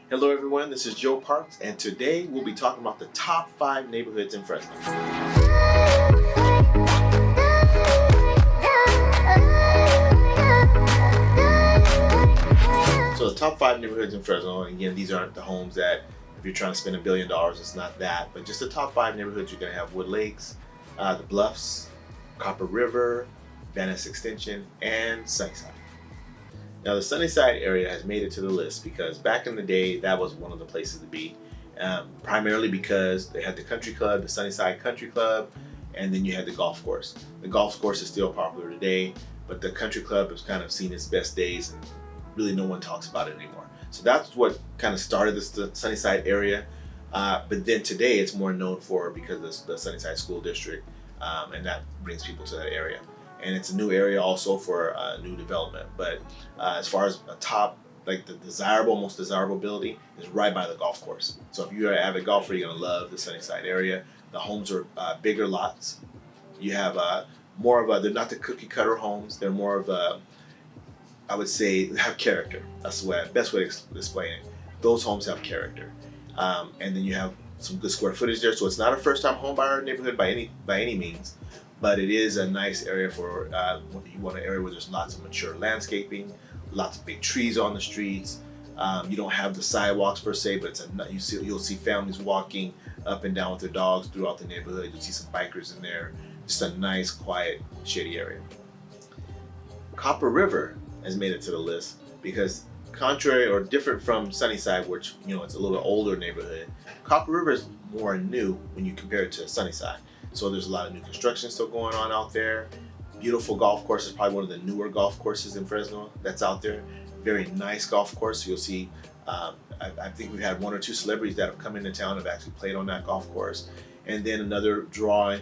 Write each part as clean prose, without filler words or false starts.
Hello everyone, this is Joe Parks, and today we'll be talking about the top 5 neighborhoods in Fresno. So the top 5 neighborhoods in Fresno, and again, these aren't the homes that, if you're trying to spend $1 billion, it's not that, but just the top 5 neighborhoods. You're going to have Wood Lakes, the BLUFFS, Copper River, Van Ness Extension, and Sunnyside. Now the Sunnyside area has made it to the list because back in the day, that was one of the places to be, primarily because they had the country club, the Sunnyside Country Club, and then you had the golf course. The golf course is still popular today, but the country club has kind of seen its best days and really no one talks about it anymore. So that's what kind of started the Sunnyside area, but then today it's more known for because of the Sunnyside School District, and that brings people to that area. And it's a new area also for new development. But as far as a top, like the most desirable building is right by the golf course. So if you're an avid golfer, you're gonna love the Sunnyside area. The homes are bigger lots. You have more of they're not the cookie cutter homes. They're more of I would say, they have character. That's the best way to explain it. Those homes have character. And then you have some good square footage there. So it's not a first time home buyer neighborhood by any means. But it is a nice area for you want an area where there's lots of mature landscaping, lots of big trees on the streets. You don't have the sidewalks per se, but you'll see families walking up and down with their dogs throughout the neighborhood. You'll see some bikers in there. Just a nice, quiet, shady area. Copper River has made it to the list because contrary or different from Sunnyside, which it's a little bit older neighborhood, Copper River is more new when you compare it to Sunnyside. So there's a lot of new construction still going on out there. Beautiful golf course. Is probably one of the newer golf courses in Fresno that's out there. Very nice golf course. You'll see, I think we've had 1 or 2 celebrities that have come into town have actually played on that golf course. And then another draw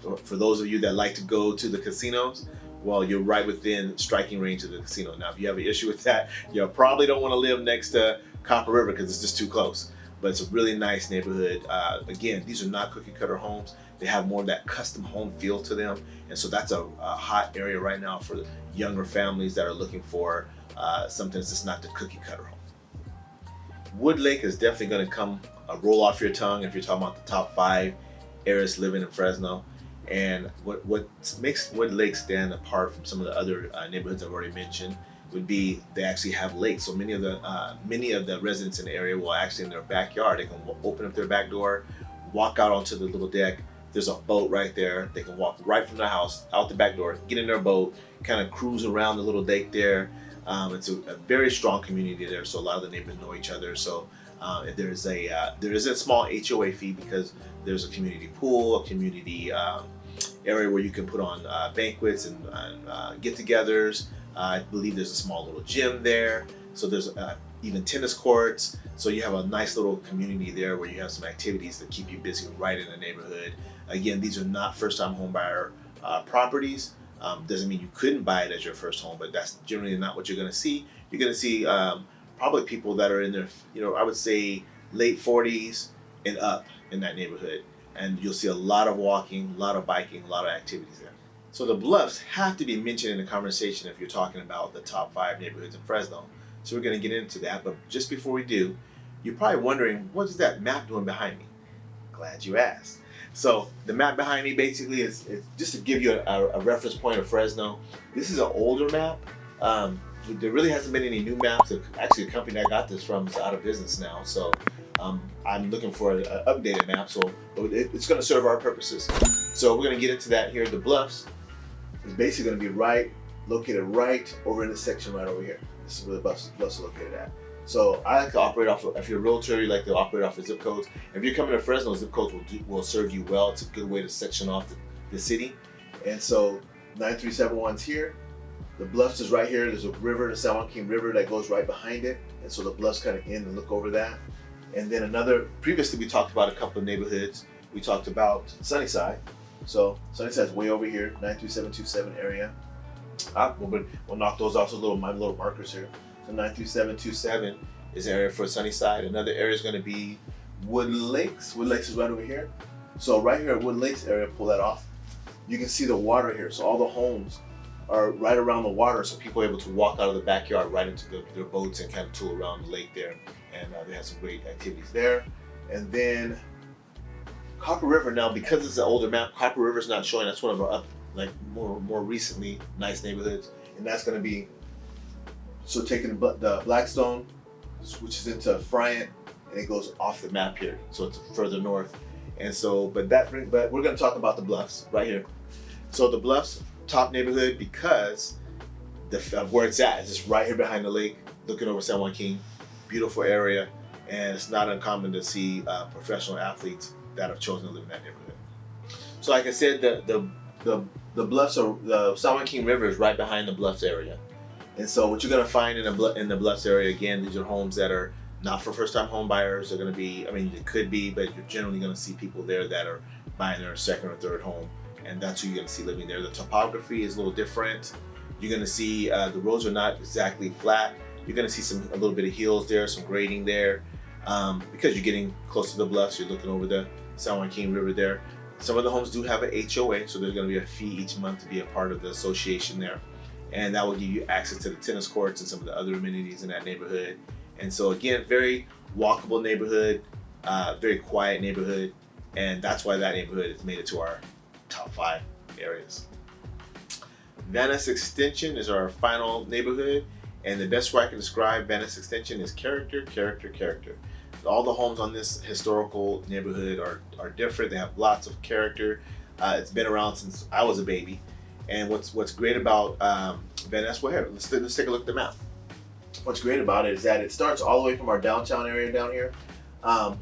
for those of you that like to go to the casinos. Well, you're right within striking range of the casino. Now, if you have an issue with that, you probably don't want to live next to Copper River because it's just too close. But it's a really nice neighborhood. Again, these are not cookie cutter homes. They have more of that custom home feel to them. And so that's a hot area right now for younger families that are looking for something that's just not the cookie cutter home. Wood Lake is definitely going to roll off your tongue if you're talking about the top 5 areas living in Fresno. And what makes Wood Lake stand apart from some of the other neighborhoods I've already mentioned would be they actually have lakes. So many of the residents in the area will actually in their backyard, they can open up their back door, walk out onto the little deck. There's a boat right there. They can walk right from the house out the back door, get in their boat, kind of cruise around the little lake there. It's a very strong community there. So a lot of the neighbors know each other. So there is a small HOA fee because there's a community pool, a community area where you can put on banquets and get-togethers. I believe there's a small little gym there. So there's even tennis courts. So you have a nice little community there where you have some activities that keep you busy right in the neighborhood. Again, these are not first-time home buyer properties. Doesn't mean you couldn't buy it as your first home, but that's generally not what you're going to see. You're going to see probably people that are in their, I would say late 40s and up in that neighborhood. And you'll see a lot of walking, a lot of biking, a lot of activities there. So the BLUFFS have to be mentioned in the conversation if you're talking about the top 5 neighborhoods in Fresno. So we're going to get into that. But just before we do, you're probably wondering, what is that map doing behind me? Glad you asked. So the map behind me basically is just to give you a reference point of Fresno. This is an older map. There really hasn't been any new maps. Actually, the company I got this from is out of business now. So I'm looking for an updated map, so it's going to serve our purposes. So we're going to get into that here. The BLUFFS is basically going to be located right over in this section right over here. This is where the BLUFFS are located at. So I like to operate off of, if you're a realtor, you like to operate off of zip codes. If you're coming to Fresno, zip codes will serve you well. It's a good way to section off the city. And so 9371's here. The BLUFFS is right here. There's a river, the San Joaquin River, that goes right behind it. And so the BLUFFS kind of in and look over that. And then previously we talked about a couple of neighborhoods. We talked about Sunnyside. So Sunnyside's way over here, 93727 area. We'll knock those off with my little markers here. So 93727 is the area for Sunnyside. Another area is going to be Wood Lakes. Wood Lakes is right over here. So right here at Wood Lakes area, pull that off. You can see the water here. So all the homes are right around the water, so people are able to walk out of the backyard right into their boats and kind of tool around the lake there. And they have some great activities there. And then Copper River, now because it's an older map, Copper River's not showing. That's one of our more recently nice neighborhoods, and that's going to be taking the Blackstone, which is into Friant, and it goes off the map here, so it's further north. And so, but we're going to talk about the Bluffs right here. So the Bluffs, top neighborhood because of where it's at. It's just right here behind the lake, looking over San Joaquin. Beautiful area, and it's not uncommon to see professional athletes that have chosen to live in that neighborhood. So like I said, the Bluffs, are the San Joaquin River is right behind the Bluffs area. And so what you're going to find in the Bluffs area, again, these are homes that are not for first-time home buyers. They're going to be, I mean, it could be, but you're generally going to see people there that are buying their second or third home, and that's who you're going to see living there. The topography is a little different. You're going to see the roads are not exactly flat. You're going to see a little bit of hills there, some grading there, because you're getting close to the Bluffs. You're looking over the San Joaquin River there. Some of the homes do have an HOA, so there's going to be a fee each month to be a part of the association there. And that will give you access to the tennis courts and some of the other amenities in that neighborhood. And so again, very walkable neighborhood, very quiet neighborhood, and that's why that neighborhood has made it to our top 5 areas. Van Ness Extension is our final neighborhood, and the best way I can describe Van Ness Extension is character, character, character. All the homes on this historical neighborhood are different. They have lots of character. It's been around since I was a baby. And what's great about Van Ness, well, here, let's take a look at the map. What's great about it is that it starts all the way from our downtown area down here.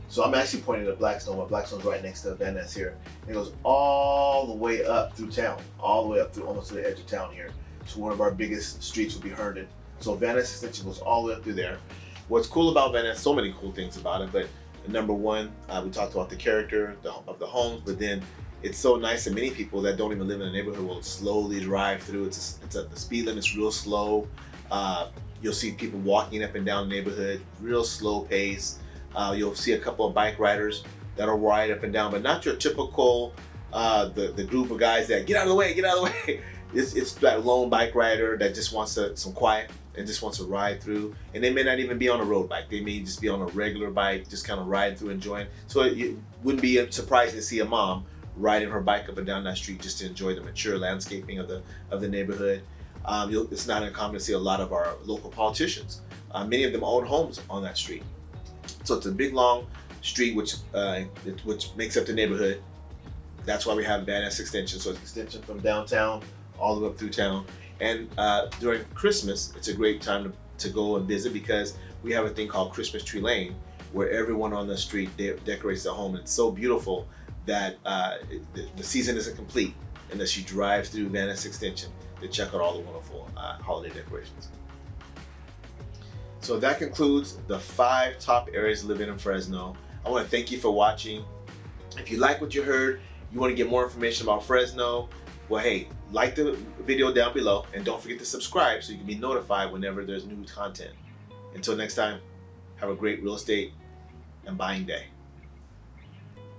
So I'm actually pointing at Blackstone, but Blackstone's right next to Van Ness here. And it goes all the way up through town, all the way up through almost to the edge of town here. So one of our biggest streets will be Herndon. So Van Ness Extension goes all the way up through there. What's cool about Van Ness, so many cool things about it, but number one, we talked about the character of the homes, but then it's so nice that many people that don't even live in the neighborhood will slowly drive through. The speed limit's real slow. You'll see people walking up and down the neighborhood, real slow pace. You'll see a couple of bike riders that'll ride up and down, but not your typical, the group of guys that get out of the way, get out of the way. It's that lone bike rider that just wants some quiet and just wants to ride through. And they may not even be on a road bike. They may just be on a regular bike, just kind of riding through, enjoying. So it wouldn't be surprising to see a mom riding her bike up and down that street just to enjoy the mature landscaping of the neighborhood. It's not uncommon to see a lot of our local politicians. Many of them own homes on that street. So it's a big, long street which makes up the neighborhood. That's why we have Van Ness Extension. So it's extension from downtown all the way up through town. And during Christmas, it's a great time to go and visit because we have a thing called Christmas Tree Lane, where everyone on the street decorates their home. And it's so beautiful that the season isn't complete unless you drive through Van Ness Extension to check out all the wonderful holiday decorations. So that concludes the 5 top areas to live in Fresno. I want to thank you for watching. If you like what you heard, you want to get more information about Fresno, well, hey, like the video down below and don't forget to subscribe so you can be notified whenever there's new content. Until next time, have a great real estate and buying day.